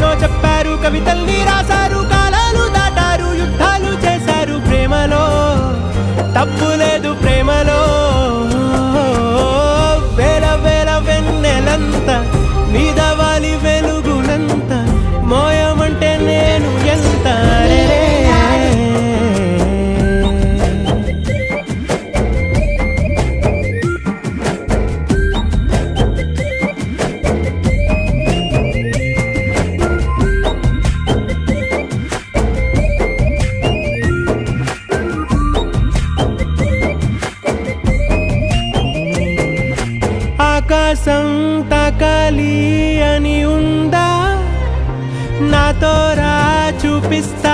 ఎన్నో చెప్పారు, కవితల్ని రాశారు, కాలాలు దాటారు, యుద్ధాలు చేశారు. ప్రేమలో తప్పు లేదు, ప్రేమలో వేల వేల వెన్నెలంత మీద వాలి వెలుగునంత మోయమంటే నేను ఎంత. ఆకాశం తాకాలి అని ఉందా, నాతో రా చూపిస్తా